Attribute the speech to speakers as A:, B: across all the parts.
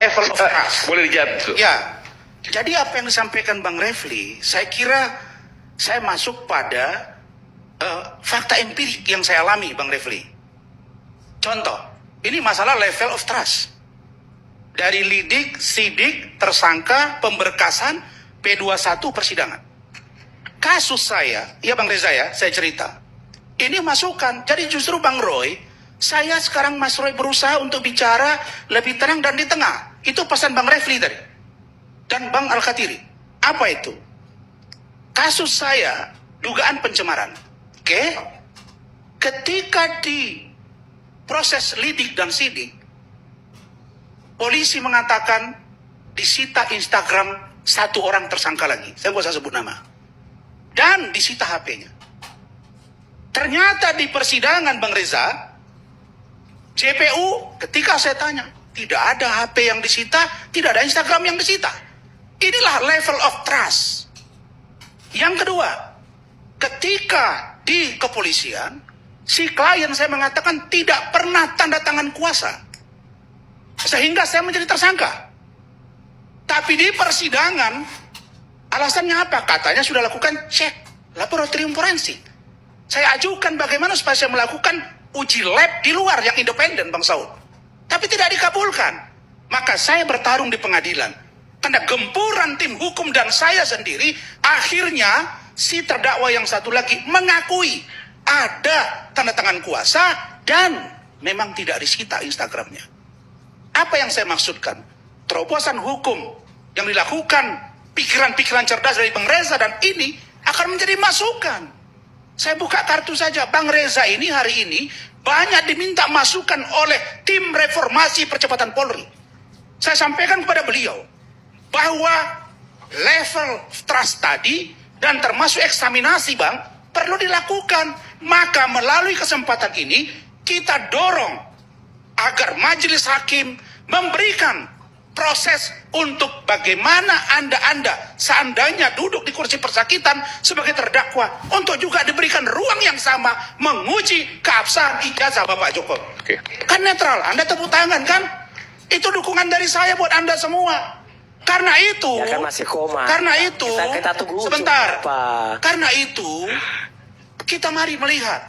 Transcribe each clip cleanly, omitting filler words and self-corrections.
A: level of trust.
B: Boleh dijawab.
A: Ya, jadi apa yang disampaikan Bang Refli, saya kira saya masuk pada fakta empirik yang saya alami, Bang Refli. Contoh, ini masalah level of trust. Dari lidik, sidik, tersangka, pemberkasan, P21 persidangan. Kasus saya, ya Bang Reza ya, saya cerita. Ini masukan, jadi justru Bang Roy, saya sekarang Mas Roy berusaha untuk bicara lebih tenang dan di tengah. Itu pesan Bang Refli tadi. Dan Bang Al-Khatiri. Apa itu? Kasus saya, dugaan pencemaran. Oke? Ketika di proses lidik dan sidik, polisi mengatakan disita Instagram satu orang tersangka lagi. Saya nggak usah sebut nama. Dan disita HP-nya. Ternyata di persidangan Bang Reza, JPU ketika saya tanya, tidak ada HP yang disita, tidak ada Instagram yang disita. Inilah level of trust. Yang kedua, ketika di kepolisian, si klien saya mengatakan tidak pernah tanda tangan kuasa. Sehingga saya menjadi tersangka. Tapi di persidangan, alasannya apa? Katanya sudah lakukan cek laboratorium forensik. Saya ajukan bagaimana supaya saya melakukan uji lab di luar yang independen, Bang Saud. Tapi tidak dikabulkan. Maka saya bertarung di pengadilan. Karena gempuran tim hukum dan saya sendiri, akhirnya si terdakwa yang satu lagi mengakui ada tanda tangan kuasa dan memang tidak disita Instagramnya. Apa yang saya maksudkan? Terobosan hukum yang dilakukan, pikiran-pikiran cerdas dari Bang Reza dan ini akan menjadi masukan. Saya buka kartu saja, Bang Reza ini hari ini banyak diminta masukan oleh tim reformasi percepatan Polri. Saya sampaikan kepada beliau bahwa level trust tadi dan termasuk eksaminasi Bang perlu dilakukan. Maka melalui kesempatan ini kita dorong agar majelis hakim memberikan proses untuk bagaimana Anda seandainya duduk di kursi persakitan sebagai terdakwa untuk juga diberikan ruang yang sama menguji keabsahan ijazah Bapak Jokowi.
B: Oke.
A: Kan netral, Anda tepuk tangan kan? Itu dukungan dari saya buat Anda semua. Karena itu,
C: ya kan masih koma.
A: Karena itu,
C: kita tunggu
A: sebentar.
C: apa.
A: Karena itu, kita mari melihat.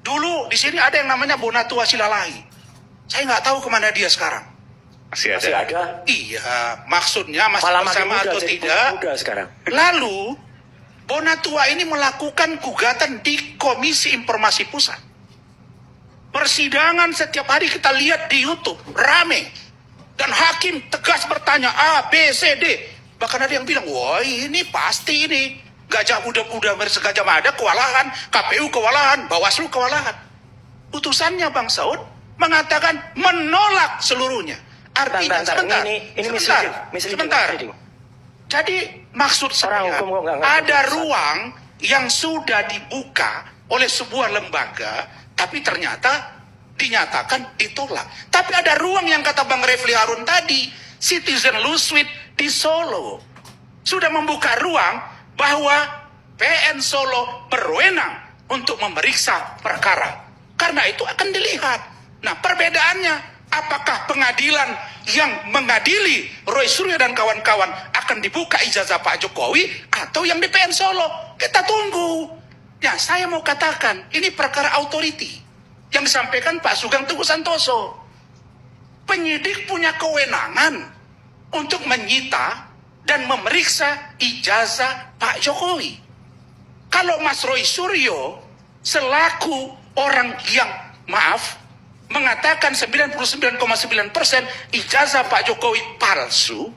A: Dulu di sini ada yang namanya Bonatua Silalahi. Saya nggak tahu kemana dia sekarang.
B: Masih
C: Masih
B: ada.
C: ada.
A: Iya, maksudnya masih
C: Malah
A: bersama
C: makin muda,
A: atau
C: jadi
A: tidak.
C: muda sekarang.
A: Lalu, Bonatua ini melakukan gugatan di Komisi Informasi Pusat. Persidangan setiap hari kita lihat di YouTube, rame. Dan hakim tegas bertanya A, B, C, D. Bahkan ada yang bilang, wah ini pasti ini. Gajah udah Gajah Mada kewalahan, KPU kewalahan, Bawaslu kewalahan. Putusannya Bang Saud mengatakan menolak seluruhnya. Artinya sebentar. Jadi maksud saya ada ruang yang sudah dibuka oleh sebuah lembaga, tapi ternyata dinyatakan ditolak. Tapi ada ruang yang kata Bang Refli Harun tadi, Citizen Law Suite di Solo sudah membuka ruang bahwa PN Solo berwenang untuk memeriksa perkara. Karena itu akan dilihat. Nah, perbedaannya, apakah pengadilan yang mengadili Roy Suryo dan kawan-kawan akan dibuka ijazah Pak Jokowi atau yang di PN Solo? Kita tunggu. Ya, saya mau katakan, ini perkara authority yang disampaikan Pak Sugeng Teguh Santoso. Penyidik punya kewenangan untuk menyita dan memeriksa ijazah Pak Jokowi. Kalau Mas Roy Suryo selaku orang yang, maaf, mengatakan 99,9% ijazah Pak Jokowi palsu,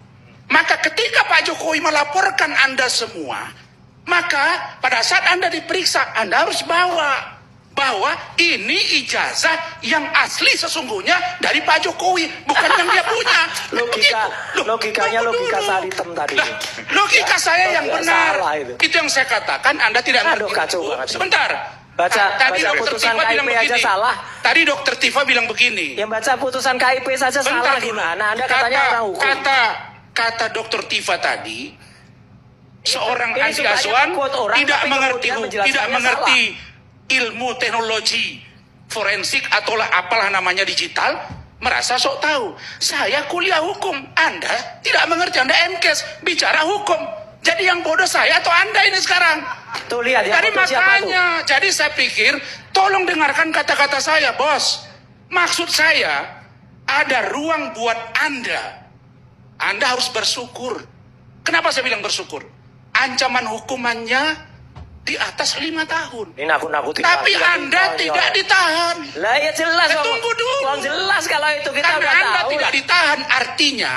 A: maka ketika Pak Jokowi melaporkan Anda semua, maka pada saat Anda diperiksa, Anda harus bawa bahwa ini ijazah yang asli sesungguhnya dari Pak Jokowi, bukan yang dia punya.
C: Logikanya logika Saritem tadi.
A: Nah, logika saya yang benar. Itu yang saya katakan, Anda tidak
C: Aduh,
A: ngerti.
C: kacau banget.
A: Sebentar.
C: Baca putusan KIP aja salah.
A: Tadi Dokter Tifa bilang begini.
C: Yang baca putusan KIP saja salah gimana? Anda katanya orang hukum.
A: Kata Dokter Tifa tadi, seorang
C: ini
A: anti asuhan
C: orang,
A: tidak
C: tapi
A: tidak mengerti ilmu teknologi forensik atau apalah namanya digital, merasa sok tahu. Saya kuliah hukum, Anda tidak mengerti, Anda MKes, bicara hukum. Jadi yang bodoh saya atau Anda ini sekarang?
C: Tuh lihat ya.
A: Jadi
C: foto siapa tuh?
A: makanya, jadi saya pikir, tolong dengarkan kata-kata saya, bos. Maksud saya, ada ruang buat Anda. Anda harus bersyukur. Kenapa saya bilang bersyukur? Ancaman hukumannya di atas 5 tahun.
C: Ini nakut-nakutin.
A: Tapi Anda tidak ditahan.
C: Lah ya jelas.
A: Tunggu dulu.
C: Wong jelas kalau itu kita
A: Karena
C: udah
A: Anda
C: tahu.
A: tidak
C: lah.
A: ditahan, artinya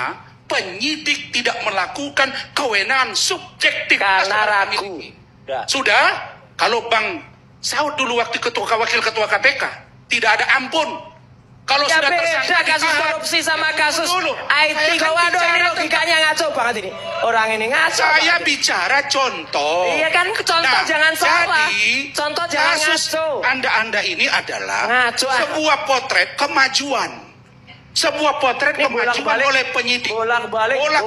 A: penyidik tidak melakukan kewenangan subjektif.
C: Karena
A: yang
C: ragu.
A: dimiliki.
C: Udah.
A: Sudah, kalau Bang Saud dulu waktu wakil ketua KPK, tidak ada ampun. Kalau
C: Ya
A: sudah
C: beda
A: tersangka
C: kasus
A: ditahan.
C: korupsi sama kasus
A: Dulu.
C: IT.
A: Saya kan
C: Kok waduh ini
A: bicara
C: logikanya ngaco banget ini. Orang ini ngaco.
A: Saya
C: banget.
A: bicara contoh.
C: Iya kan contoh jangan salah.
A: Jadi,
C: Contoh jangan
A: kasus
C: ngaco.
A: Anda ini adalah
C: Ngaco, ah.
A: sebuah potret kemajuan. Sebuah potret
C: Ini
A: kemajuan
C: bolak-balik.
A: oleh penyidik.
C: Bolak-balik
A: Dengar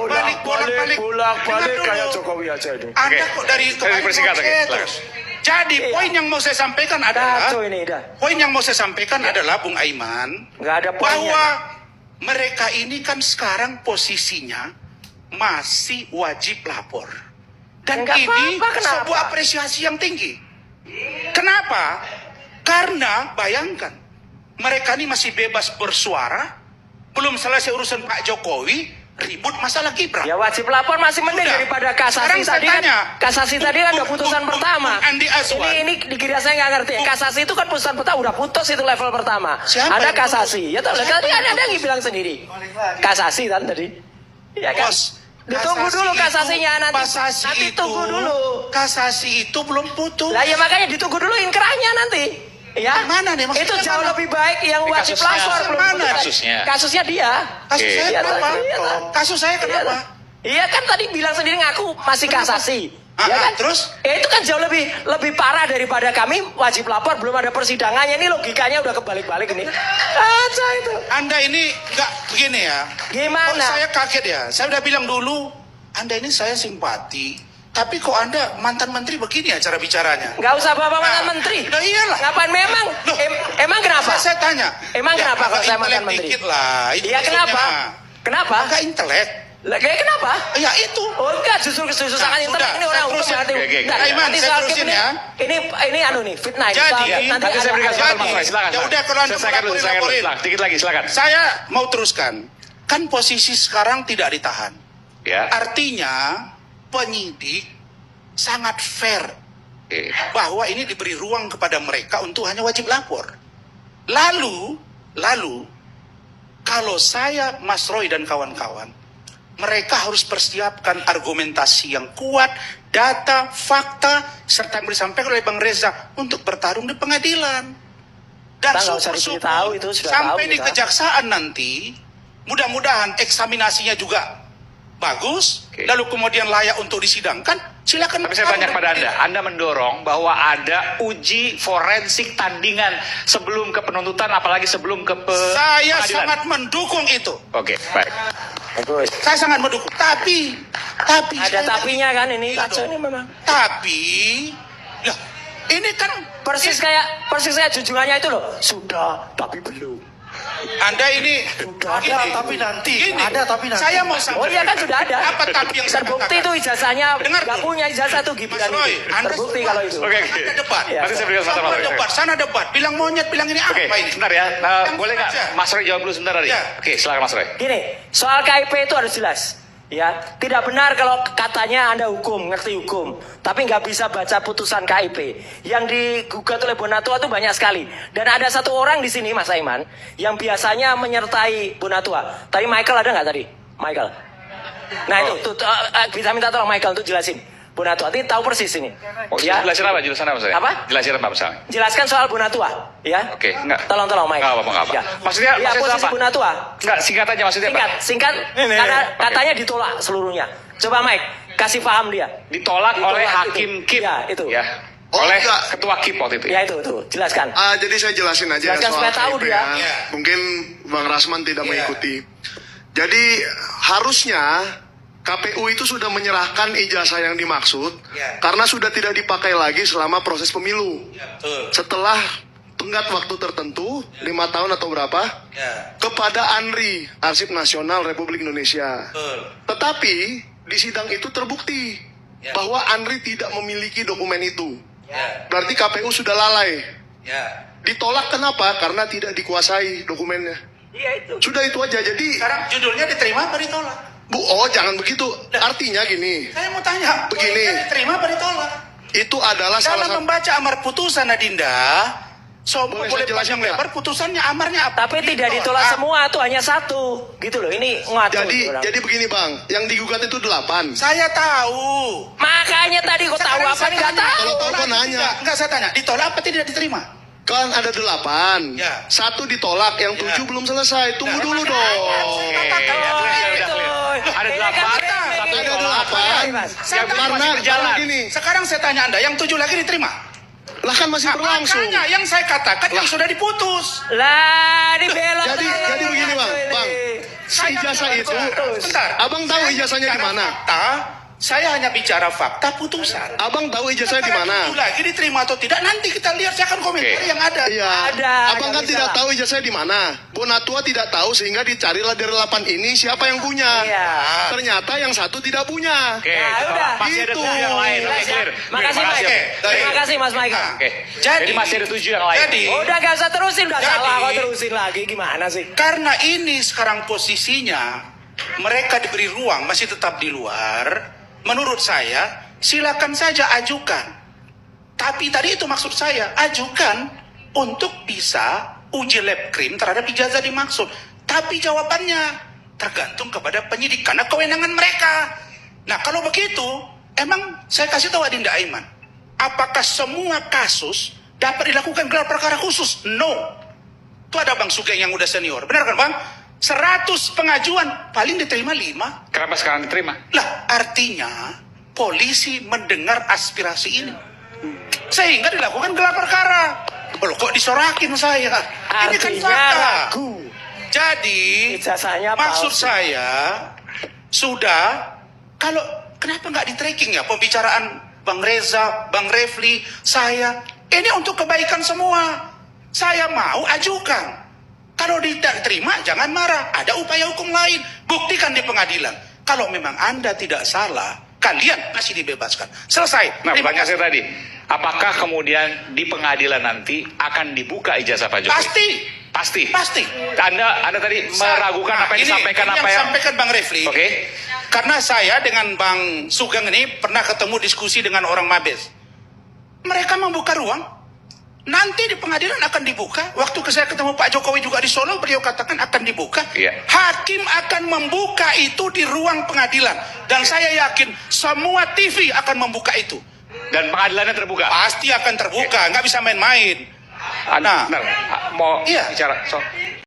C: kayak
A: dulu.
C: Jokowi aja ini.
A: Anda
B: Oke.
A: kok dari kemarin
B: dipersingkat
A: mau
B: lagi,
A: saya
B: silakan.
A: terus. Jadi
C: Iya.
A: poin yang mau saya sampaikan adalah
C: Kacau ini dah.
A: poin yang mau saya sampaikan adalah Bung Aiman
C: Nggak ada poinnya.
A: bahwa mereka ini kan sekarang posisinya masih wajib lapor. Dan
C: Nggak
A: ini
C: apa-apa, kenapa?
A: sebuah apresiasi yang tinggi. Kenapa? Karena bayangkan mereka ini masih bebas bersuara, belum selesai urusan Pak Jokowi, ribut masalah Gibran.
C: Ya wajib lapor masih mending
A: Sudah.
C: daripada kasasi
A: Sekarang saya
C: tadi kan.
A: tanya.
C: Kasasi tadi kan udah putusan
A: Bung
C: pertama.
A: Andi Azwar.
C: Ini dikira saya nggak ngerti. Kasasi itu kan putusan pertama udah putus itu level pertama.
A: Siapa
C: Ada
A: yang
C: kasasi. Ya tahu
A: Siapa
C: tadi
A: yang
C: ada yang bilang sendiri. Kasasi kan tadi. Iya kan?
A: Bos,
C: Ditunggu dulu kasasinya nanti.
A: kasasi
C: Nanti
A: itu,
C: tunggu dulu.
A: Kasasi itu belum putus.
C: Lah ya makanya ditunggu dulu inkrahnya nanti. Ya.
A: Mana nih? Maksudnya
C: Itu jauh
A: mana?
C: lebih baik yang
B: Ini
C: wajib
B: kasusnya.
C: lapor belum
A: Mana
C: putus.
B: kasusnya?
C: Kasusnya dia.
A: Kasus
B: Oke.
A: saya
C: Iya,
A: kenapa?
C: iya, iya.
A: Kasus saya kenapa?
C: Iya kan tadi bilang sendiri ngaku masih kasasi.
A: Ah,
C: Ya kan?
A: terus?
C: Ya itu kan jauh lebih parah daripada kami wajib lapor belum ada persidangannya. Ini logikanya udah kebalik-balik ini. Kacau itu.
A: Anda ini nggak begini ya?
C: Gimana?
A: Kok saya kaget ya? Saya udah bilang dulu, Anda ini saya simpati. Tapi kok Anda mantan menteri begini ya cara bicaranya?
C: Nggak usah bawa mantan
A: Nah,
C: menteri.
A: nah iyalah.
C: Ngapain memang?
A: Loh,
C: Emang kenapa?
A: Saya tanya.
C: Emang kenapa kalau saya mantan
A: intelek
C: menteri?
A: dikit lah. Itu
C: Iya
A: maksudnya.
C: kenapa? Kenapa?
A: Agak intelek.
C: Lah kayak kenapa?
A: Ya itu.
C: Oh enggak, justru sangat intelek
A: sudah,
C: ini orang
A: saya
C: hukum
A: terusin.
C: berarti.
B: Oke,
C: Nah,
B: oke.
A: Aiman,
C: nanti
A: saya
C: soal
A: terusin
C: Kim
A: ya.
C: Ini anu nih, fitnah.
A: Jadi,
C: Soal Kim nanti
B: Nanti saya berikan
C: ada-
B: kesempatan
A: Jadi,
B: Mas Roy, silakan.
A: ya udah, kalau Anda
B: Selesaikan dulu,
A: melaporin,
B: selesaikan dulu.
A: laporin.
B: Silakan, dikit lagi, silakan.
A: Saya mau teruskan. Kan posisi sekarang tidak ditahan.
B: Ya.
A: Artinya penyidik sangat fair
B: Oke.
A: bahwa ini diberi ruang kepada mereka untuk hanya wajib lapor. Lalu kalau saya, Mas Roy dan kawan-kawan, mereka harus persiapkan argumentasi yang kuat, data, fakta, serta yang disampaikan oleh Bang Reza untuk bertarung di pengadilan. Dan
C: Kita nggak usah diberitahu, itu sudah
A: sampai
C: tahu
A: di
C: kita.
A: kejaksaan nanti, mudah-mudahan eksaminasinya juga bagus,
B: Oke.
A: lalu kemudian layak untuk disidangkan. Silakan.
B: Tapi saya tanya kepada Anda mendorong bahwa ada uji forensik tandingan sebelum ke penuntutan, apalagi sebelum ke
A: Saya
B: pengadilan.
A: sangat mendukung itu.
B: Oke, baik.
C: Bagus.
A: Saya sangat mendukung. Tapi
C: Ada tapinya kan ini
A: Iya
C: kacau
A: dong.
C: ini memang.
A: Tapi, lah, ini kan
C: Persis kayak junjungannya itu loh. Sudah, tapi belum.
A: Anda ini
D: Ada tapi nanti. Ada tapi nanti.
A: Saya mau
C: Oh iya kan sudah ada.
A: Apa tapi yang saya
C: Terbukti itu
A: katakan?
C: ijazahnya
A: Dengar
C: nggak
A: dulu.
C: punya ijazah tuh Gibran
A: Mas Roy,
C: itu.
A: Anda
C: Terbukti
A: semua-
C: kalau itu.
B: Oke,
A: Ada debat.
C: Ya.
B: Nanti saya berikan kesempatan
A: Sana
B: Mas Roy.
A: debat, sana debat. Bilang monyet, bilang ini
B: Oke,
A: apa ini?
B: sebentar ya.
A: Yang
B: Boleh nggak
A: aja.
B: Mas Roy jawab dulu sebentar tadi?
A: Ya.
B: Oke, silakan Mas Roy.
C: Gini, soal KIP itu harus jelas. Ya, tidak benar kalau katanya Anda hukum, ngerti hukum, tapi nggak bisa baca putusan KIP. Yang digugat oleh Bonatua itu banyak sekali. Dan ada satu orang di sini, Mas Aiman, yang biasanya menyertai Bonatua. Tadi Michael ada nggak tadi? Michael. Nah itu, bisa minta tolong Michael untuk jelasin Bonatua. Ini tahu persis ini.
B: Oh,
C: Ya,
B: jelasin apa? Jelasin apa saya?
C: Apa?
B: Jelasin apa misalnya?
C: jelaskan soal Bonatua. Ya.
B: Oke, enggak.
C: Tolong Michael.
B: Enggak apa-apa.
C: Ya.
B: Maksudnya
C: Ya, posisi
B: apa?
C: Bonatua.
B: Enggak, singkat aja maksudnya apa?
C: Singkat, karena katanya ditolak seluruhnya. Coba Mike, kasih paham dia.
B: Ditolak oleh
C: Ditolak
B: Hakim
C: itu.
B: Kip.
C: Ya, itu.
B: Ya.
D: Oh,
B: Oleh
D: enggak.
B: Ketua Kip waktu itu.
C: Ya itu, jelaskan.
D: Jadi saya jelasin aja
C: Jelaskan
D: soal
C: supaya tahu
D: KIP
C: dia.
D: ya.
A: Iya.
D: Mungkin Bang Rasman tidak
A: Iya.
D: mengikuti. Jadi harusnya KPU itu sudah menyerahkan ijazah yang dimaksud
A: Iya.
D: karena sudah tidak dipakai lagi selama proses pemilu.
A: Betul.
D: Setelah tenggat waktu tertentu 5 tahun atau berapa
A: Ya,
D: kepada ANRI, Arsip Nasional Republik Indonesia.
A: betul.
D: Tetapi di sidang itu terbukti
A: Ya.
D: bahwa ANRI tidak memiliki dokumen itu.
A: Ya,
D: Berarti KPU sudah lalai.
A: ya.
D: Ditolak kenapa? Karena tidak dikuasai dokumennya.
C: Iya itu.
D: Sudah itu aja. Jadi
A: Sekarang judulnya diterima apa ditolak?
D: jangan begitu. Artinya gini,
A: Saya mau tanya,
D: Begini.
A: bolehkah diterima apa ditolak?
D: itu adalah salah
A: Dalam
D: satu.
A: membaca amar putusan Adinda,
D: Boleh
A: boleh
D: saya jelasin
A: panjang
D: nggak?
A: lebar putusannya amarnya apa?
C: Tapi tidak ditolak semua, tuh hanya satu. Gitu loh, ini ngatur. orang.
D: Jadi begini bang, yang digugat itu 8.
A: Saya tahu.
C: Makanya tadi kau tahu
A: Sekarang
C: apa
A: saya
C: nih? Nggak
A: tanya,
C: tahu.
D: Kalau tahu
A: ditolak
D: kan
A: atau
D: nanya.
A: tidak? Enggak, saya tanya, ditolak apa tidak diterima?
D: Kan ada 8.
A: Ya.
D: 1 ditolak, yang 7
A: Ya.
D: belum selesai. Tunggu
A: Nah,
D: dulu
A: makanya
D: dong.
A: saya katakan,
C: Oh,
B: Udah
C: itu.
B: clear. Ada
C: Ini
B: 8,
C: kan
B: satu
C: penting.
D: Ada
B: ditolak.
D: 8.
C: Mas.
A: Saya
B: Yang
A: tanya,
B: masih berjalan.
D: gini,
A: Sekarang saya tanya Anda, yang 7 lagi diterima?
D: lah kan masih berlangsung.
A: Makanya yang saya katakan yang sudah diputus.
C: Lah, dibelok.
D: Jadi begini bang, ijazah itu,
A: Bentar.
D: abang tahu
A: Saya
D: ijazahnya di
A: bicara
D: mana?
A: Fakta, saya hanya bicara fakta putusan.
D: Abang tahu ijazahnya di
A: Sekarang
D: mana?
A: itu lagi diterima atau tidak, nanti kita lihat, saya akan komentar
B: Oke.
A: yang ada.
D: Iya.
C: Ada,
D: Abang
C: nggak
D: kan
C: bisa
D: tidak
C: lah.
D: tahu ijazahnya di mana. Bonatua tidak tahu sehingga dicarilah dari 8 ini siapa yang punya.
C: Iya.
D: Ternyata yang 1 tidak punya.
B: Oke,
C: Nah,
B: ditolak.
C: udah.
B: Masih ada
D: Itu.
B: 7 yang lain. Oke, clear.
C: Makasih, Mas.
B: Makasih.
C: Terima kasih, Mas Michael.
A: Nah,
B: Oke. Jadi masih ada 7 yang lain.
A: Jadi,
C: Udah gak usah terusin, udah
A: Jadi-
C: salah kok terusin lagi. Gimana sih?
A: karena ini sekarang posisinya mereka diberi ruang masih tetap di luar, menurut saya silakan saja ajukan. Tapi tadi itu maksud saya, ajukan untuk bisa uji lab krim terhadap ijazah dimaksud. Tapi jawabannya tergantung kepada penyidik karena kewenangan mereka. Nah kalau begitu, emang saya kasih tahu Adinda Aiman, apakah semua kasus dapat dilakukan gelar perkara khusus? No. Itu ada Bang Sugeng yang udah senior. Benar kan Bang? 100 pengajuan, paling diterima 5.
B: Kenapa sekarang diterima?
A: Lah, artinya polisi mendengar aspirasi ini. Sehingga dilakukan gelar perkara. Loh, kok disorakin saya? Ini kan
C: Artinya
A: fakta.
C: ragu.
A: Jadi,
C: Ijazahnya
A: maksud
C: palsu.
A: saya, sudah, kalau kenapa nggak di-tracking ya pembicaraan Bang Reza, Bang Refli, saya. Ini untuk kebaikan semua. Saya mau ajukan. Kalau tidak terima, jangan marah. Ada upaya hukum lain. Buktikan di pengadilan. Kalau memang Anda tidak salah, kalian masih dibebaskan. Selesai.
B: Nah,
A: Terima
B: pertanyaan
A: kasih.
B: saya tadi, apakah kemudian di pengadilan nanti akan dibuka ijazah Pak Jokowi?
A: Pasti.
B: Pasti.
A: Pasti.
B: Anda tadi meragukan apa yang
A: Ini
B: disampaikan apa yang
A: sampaikan Bang Refli.
B: Oke.
A: Karena saya dengan Bang Sugeng ini pernah ketemu diskusi dengan orang Mabes. Mereka membuka ruang. Nanti di pengadilan akan dibuka. Waktu saya ketemu Pak Jokowi juga di Solo, beliau katakan akan dibuka.
B: Iya.
A: Hakim akan membuka itu di ruang pengadilan. Dan saya yakin semua TV akan membuka itu.
B: dan pengadilannya terbuka.
A: Pasti akan terbuka, nggak bisa main-main.
B: Anda
A: Nah.
B: mau
A: Iya.
B: bicara? So.